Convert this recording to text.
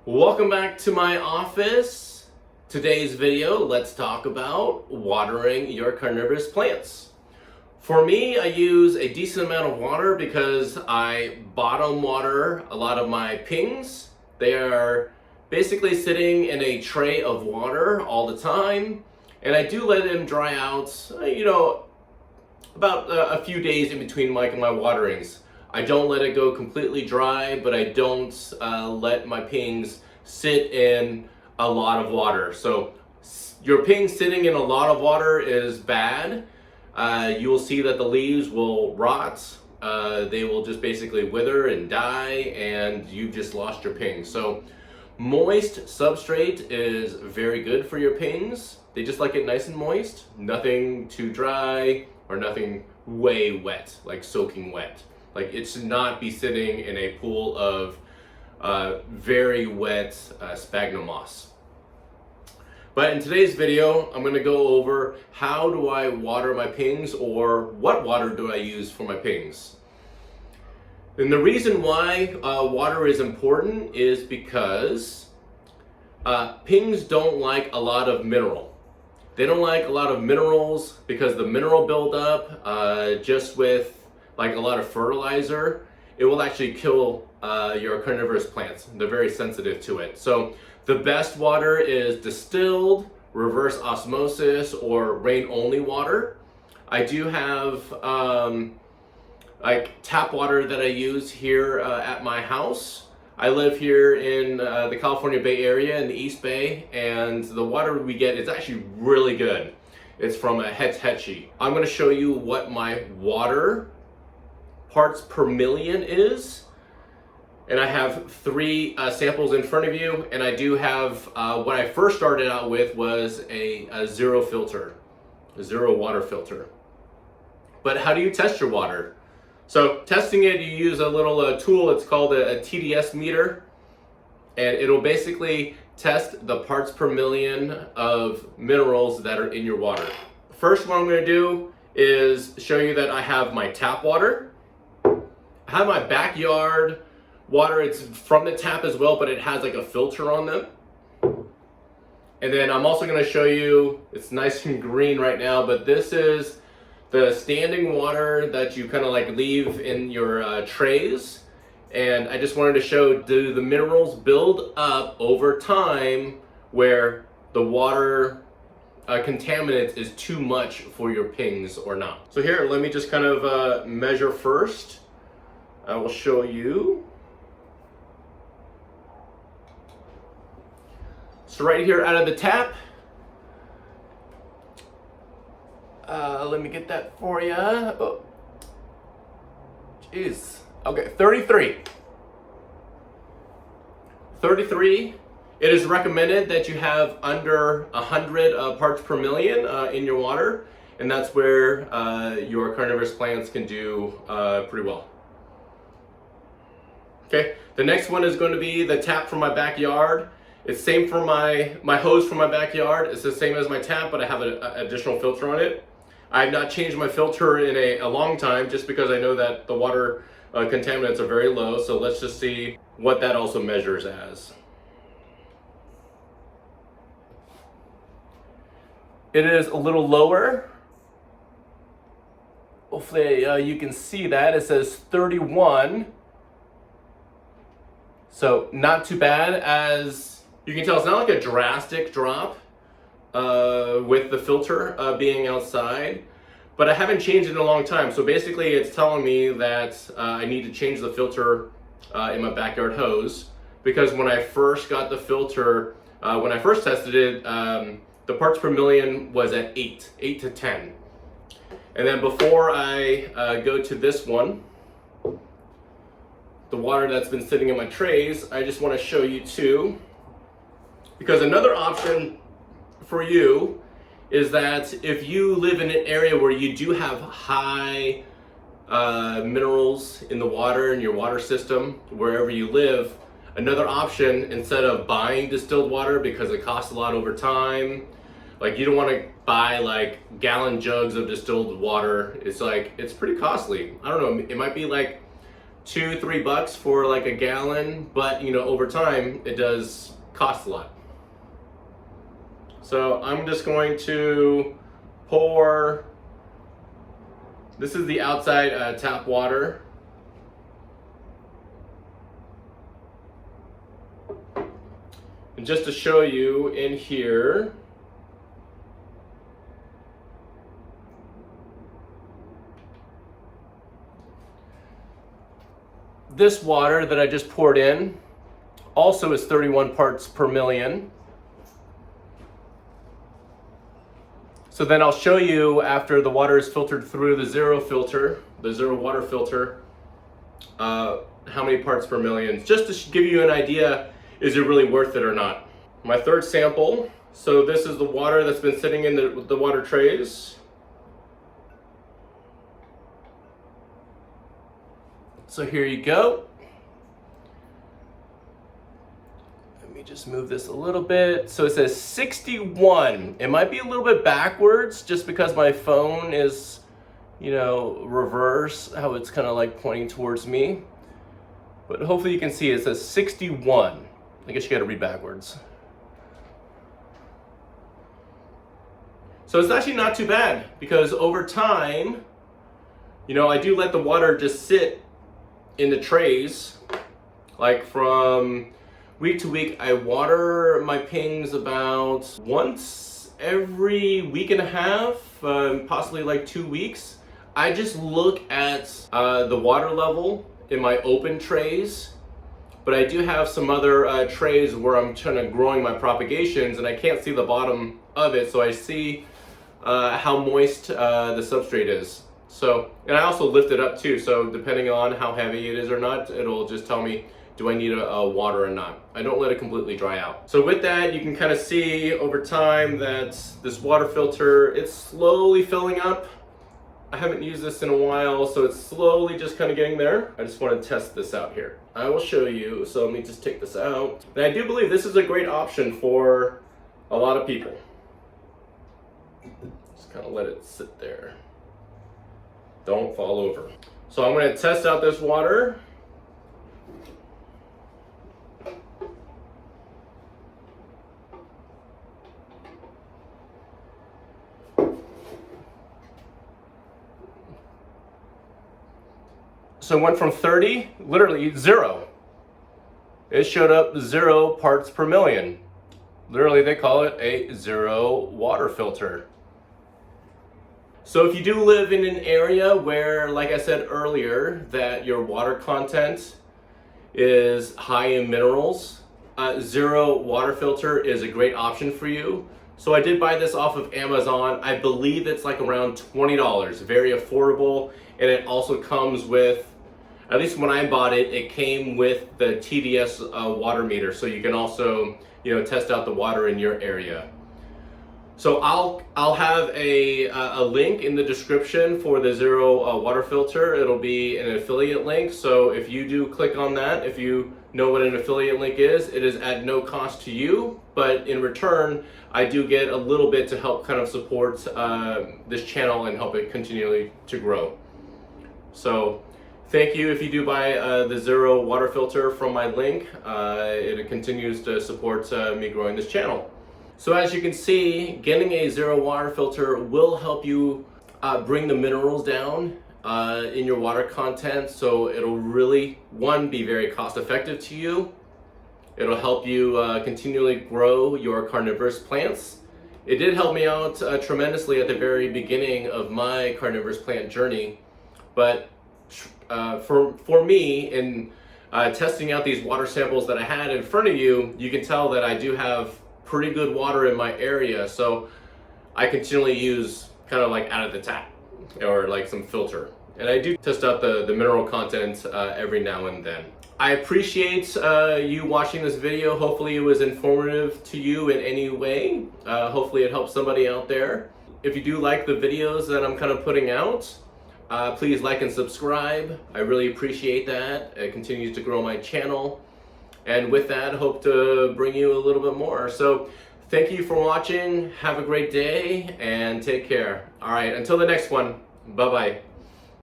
Welcome back to my office. Today's video, let's talk about watering your carnivorous plants. For me, I use a decent amount of water because I bottom water a lot of my pings. They are basically sitting in a tray of water all the time, and I do let them dry out, about a few days in between my waterings. I don't let it go completely dry, but I don't let my pings sit in a lot of water. So your ping sitting in a lot of water is bad. You will see that the leaves will rot. They will just basically wither and die, and you've just lost your pings. So moist substrate is very good for your pings. They just like it nice and moist, nothing too dry or nothing way wet, like soaking wet. Like it should not be sitting in a pool of very wet sphagnum moss. But in today's video, I'm going to go over how do I water my pings, or what water do I use for my pings. And the reason why water is important is because pings don't like a lot of mineral. They don't like a lot of minerals because the mineral buildup just with like a lot of fertilizer, it will actually kill your carnivorous plants. They're very sensitive to it. So the best water is distilled, reverse osmosis, or rain-only water. I do have like tap water that I use here at my house. I live here in the California Bay Area in the East Bay, and the water we get is actually really good. It's from a Hetchi. I'm going to show you what my water parts per million is, and I have three samples in front of you, and I do have what I first started out with was a zero water filter. But how do you test your water? So testing it, you use a little tool. It's called a TDS meter, and it'll basically test the parts per million of minerals that are in your water. First, what I'm going to do is show you that I have my tap water. I have my backyard water. It's from the tap as well, but it has like a filter on them. And then I'm also going to show you, it's nice and green right now, but this is the standing water that you kind of like leave in your trays. And I just wanted to show, do the minerals build up over time where the water contaminant is too much for your pings or not? So here, let me just kind of measure first. I will show you. So right here out of the tap, let me get that for you. Oh, jeez. Okay, 33. 33. It is recommended that you have under 100 parts per million in your water, and that's where your carnivorous plants can do pretty well. Okay, the next one is going to be the tap from my backyard. It's same for my hose from my backyard. It's the same as my tap, but I have an additional filter on it. I have not changed my filter in a long time just because I know that the water contaminants are very low. So let's just see what that also measures as. It is a little lower. Hopefully you can see that. It says 31. So not too bad. As you can tell, it's not like a drastic drop with the filter being outside, but I haven't changed it in a long time. So basically it's telling me that I need to change the filter in my backyard hose, because when I first got the filter, when I first tested it, the parts per million was at 8 to 10. And then before I go to this one, the water that's been sitting in my trays, I just want to show you too, because another option for you is that if you live in an area where you do have high minerals in the water, in your water system, wherever you live, another option, instead of buying distilled water because it costs a lot over time, like you don't want to buy like gallon jugs of distilled water. It's like, it's pretty costly. I don't know, it might be like $2-3 for like a gallon, but you know, over time it does cost a lot. So I'm just going to pour, this is the outside tap water. And just to show you in here, this water that I just poured in also is 31 parts per million. So then I'll show you after the water is filtered through the zero water filter, how many parts per million, just to give you an idea, is it really worth it or not? My third sample, so this is the water that's been sitting in the water trays. So here you go. Let me just move this a little bit. So it says 61. It might be a little bit backwards just because my phone is, you know, reverse, how it's kind of like pointing towards me. But hopefully you can see it says 61. I guess you gotta read backwards. So it's actually not too bad because over time, you know, I do let the water just sit in the trays. Like from week to week, I water my pings about once every week and a half, possibly like 2 weeks. I just look at the water level in my open trays, but I do have some other trays where I'm kind of growing my propagations and I can't see the bottom of it, so I see how moist the substrate is. So, and I also lift it up too, so depending on how heavy it is or not, it'll just tell me, do I need a water or not? I don't let it completely dry out. So with that, you can kind of see over time that this water filter, it's slowly filling up. I haven't used this in a while, so it's slowly just kind of getting there. I just want to test this out here. I will show you, so let me just take this out. And I do believe this is a great option for a lot of people. Just kind of let it sit there. Don't fall over. So I'm going to test out this water. So it went from 30, literally 0. It showed up 0 parts per million. Literally, they call it a zero water filter. So if you do live in an area where, like I said earlier, that your water content is high in minerals, zero water filter is a great option for you. So I did buy this off of Amazon. I believe it's like around $20, very affordable, and it also comes with, at least when I bought it, it came with the TDS water meter, so you can also, you know, test out the water in your area. So I'll have a link in the description for the zero water filter. It'll be an affiliate link. So if you do click on that, if you know what an affiliate link is, it is at no cost to you. But in return, I do get a little bit to help kind of support this channel and help it continually to grow. So thank you if you do buy the zero water filter from my link. It continues to support me growing this channel. So as you can see, getting a zero water filter will help you bring the minerals down in your water content. So it'll really, one, be very cost effective to you. It'll help you continually grow your carnivorous plants. It did help me out tremendously at the very beginning of my carnivorous plant journey. But for me, in testing out these water samples that I had in front of you, you can tell that I do have pretty good water in my area, so I continually use kind of like out of the tap or like some filter, and I do test out the mineral content every now and then. I appreciate you watching this video. Hopefully it was informative to you in any way. Hopefully it helps somebody out there. If you do like the videos that I'm kind of putting out, please like and subscribe. I really appreciate that. It continues to grow my channel. And with that, hope to bring you a little bit more. So thank you for watching. Have a great day and take care. All right, until the next one, bye-bye.